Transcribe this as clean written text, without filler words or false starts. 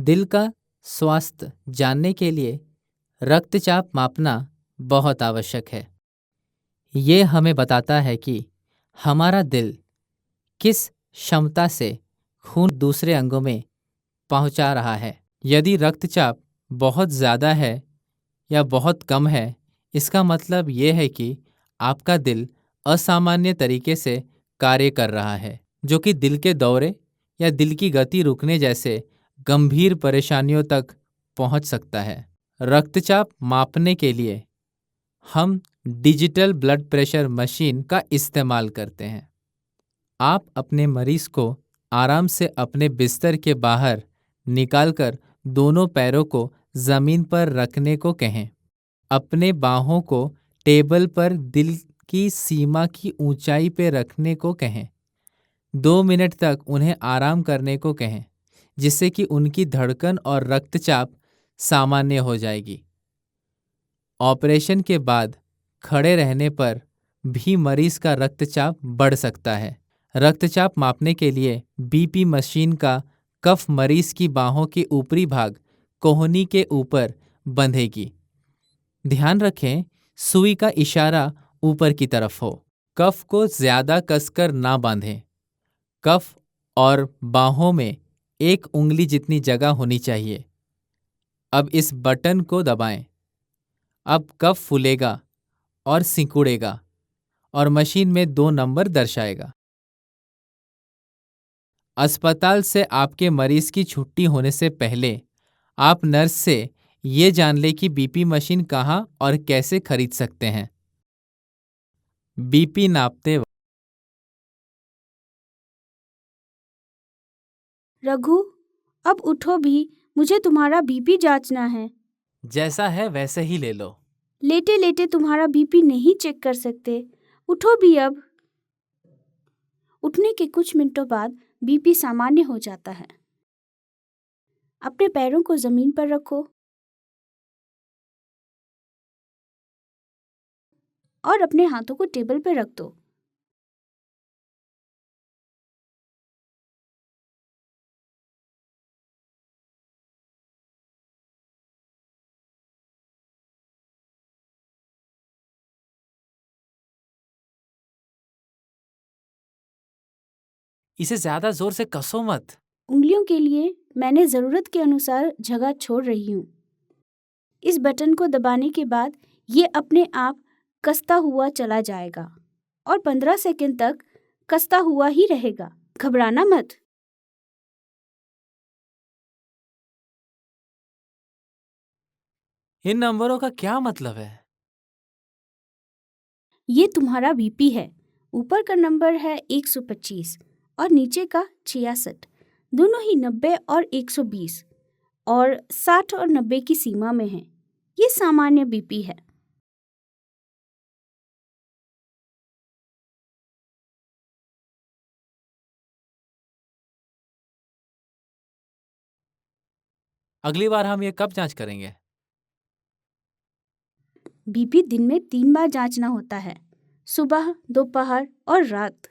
दिल का स्वास्थ्य जानने के लिए रक्तचाप मापना बहुत आवश्यक है। ये हमें बताता है कि हमारा दिल किस क्षमता से खून दूसरे अंगों में पहुंचा रहा है। यदि रक्तचाप बहुत ज़्यादा है या बहुत कम है, इसका मतलब ये है कि आपका दिल असामान्य तरीके से कार्य कर रहा है, जो कि दिल के दौरे या दिल की गति रुकने जैसे गंभीर परेशानियों तक पहुंच सकता है। रक्तचाप मापने के लिए हम डिजिटल ब्लड प्रेशर मशीन का इस्तेमाल करते हैं। आप अपने मरीज को आराम से अपने बिस्तर के बाहर निकालकर दोनों पैरों को जमीन पर रखने को कहें। अपने बाहों को टेबल पर दिल की सीमा की ऊंचाई पर रखने को कहें। 2 मिनट तक उन्हें आराम करने को कहें, जिससे कि उनकी धड़कन और रक्तचाप सामान्य हो जाएगी। ऑपरेशन के बाद खड़े रहने पर भी मरीज का रक्तचाप बढ़ सकता है। रक्तचाप मापने के लिए बीपी मशीन का कफ मरीज की बाहों के ऊपरी भाग कोहनी के ऊपर बंधेगी। ध्यान रखें, सुई का इशारा ऊपर की तरफ हो। कफ को ज्यादा कसकर ना बांधें। कफ और बाहों में 1 उंगली जितनी जगह होनी चाहिए। अब इस बटन को दबाएं। अब कफ फूलेगा और सिकुड़ेगा और मशीन में 2 नंबर दर्शाएगा। अस्पताल से आपके मरीज की छुट्टी होने से पहले आप नर्स से ये जान ले कि बीपी मशीन कहाँ और कैसे खरीद सकते हैं। बीपी नापते वक्त रघु, अब उठो भी, मुझे तुम्हारा बीपी जांचना है। जैसा है वैसे ही ले लो। लेटे लेटे तुम्हारा बीपी नहीं चेक कर सकते, उठो भी अब। उठने के कुछ मिनटों बाद बीपी सामान्य हो जाता है। अपने पैरों को जमीन पर रखो और अपने हाथों को टेबल पर रख दो। इसे ज्यादा जोर से कसो मत। उंगलियों के लिए मैंने जरूरत के अनुसार जगह छोड़ रही हूँ। इस बटन को दबाने के बाद ये अपने आप कसता हुआ चला जाएगा और 15 सेकंड तक कसता हुआ ही रहेगा। घबराना मत। इन नंबरों का क्या मतलब है? ये तुम्हारा बीपी है। ऊपर का नंबर है 125 और नीचे का 66। दोनों ही 90 और 120 और 60 और 90 की सीमा में है। ये सामान्य बीपी है। अगली बार हम ये कब जांच करेंगे? बीपी दिन में 3 बार जांचना होता है, सुबह, दोपहर और रात।